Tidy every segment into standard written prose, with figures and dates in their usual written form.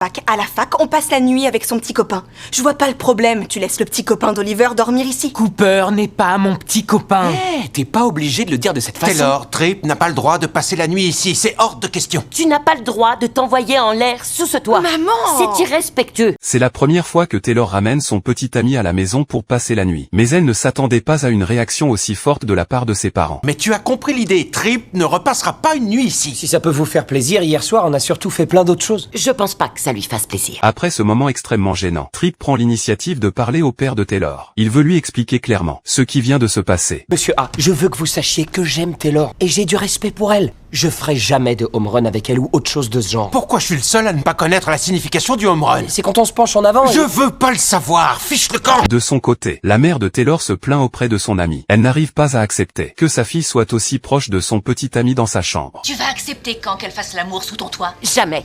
À la fac, on passe la nuit avec son petit copain. Je vois pas le problème, tu laisses le petit copain d'Oliver dormir ici. Cooper n'est pas mon petit copain. T'es pas obligé de le dire de cette façon. Taylor, Trip n'a pas le droit de passer la nuit ici, c'est hors de question. Tu n'as pas le droit de t'envoyer en l'air sous ce toit. Maman! C'est irrespectueux. C'est la première fois que Taylor ramène son petit ami à la maison pour passer la nuit. Mais elle ne s'attendait pas à une réaction aussi forte de la part de ses parents. Mais tu as compris l'idée, Trip ne repassera pas une nuit ici. Si ça peut vous faire plaisir, hier soir, on a surtout fait plein d'autres choses. Je pense pas que ça lui fasse plaisir. Après ce moment extrêmement gênant, Trip prend l'initiative de parler au père de Taylor. Il veut lui expliquer clairement ce qui vient de se passer. Monsieur A, je veux que vous sachiez que j'aime Taylor et j'ai du respect pour elle. Je ferai jamais de home run avec elle ou autre chose de ce genre. Pourquoi je suis le seul à ne pas connaître la signification du home run? C'est quand on se penche en avant et... Je veux pas le savoir, fiche le camp! De son côté, la mère de Taylor se plaint auprès de son ami. Elle n'arrive pas à accepter que sa fille soit aussi proche de son petit ami dans sa chambre. Tu vas accepter quand qu'elle fasse l'amour sous ton toit? Jamais.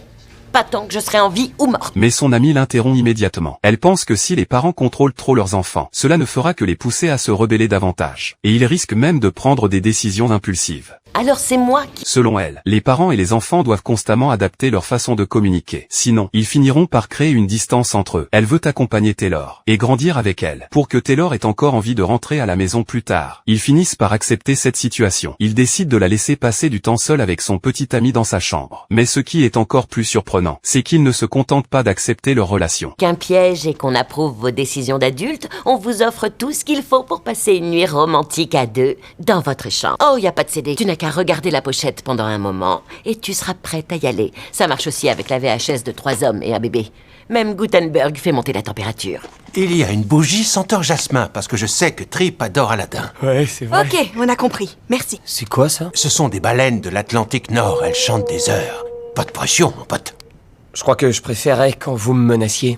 Pas tant que je serai en vie ou morte. Mais son ami l'interrompt immédiatement. Elle pense que si les parents contrôlent trop leurs enfants, cela ne fera que les pousser à se rebeller davantage. Et ils risquent même de prendre des décisions impulsives. Alors c'est moi qui... Selon elle, les parents et les enfants doivent constamment adapter leur façon de communiquer. Sinon, ils finiront par créer une distance entre eux. Elle veut accompagner Taylor et grandir avec elle. Pour que Taylor ait encore envie de rentrer à la maison plus tard, ils finissent par accepter cette situation. Ils décident de la laisser passer du temps seule avec son petit ami dans sa chambre. Mais ce qui est encore plus surprenant, c'est qu'ils ne se contentent pas d'accepter leur relation. Qu'un piège et qu'on approuve vos décisions d'adulte, on vous offre tout ce qu'il faut pour passer une nuit romantique à deux dans votre chambre. Oh, y a pas de CD. Tu n'as qu'à regarder la pochette pendant un moment et tu seras prête à y aller. Ça marche aussi avec la VHS de 3 hommes et un bébé. Même Gutenberg fait monter la température. Il y a une bougie senteur jasmin, parce que je sais que Trip adore Aladdin. Ouais, c'est vrai. Ok, on a compris. Merci. C'est quoi ça? Ce sont des baleines de l'Atlantique Nord, elles chantent des heures. Pas de pression, mon pote. Je crois que je préférais quand vous me menaciez.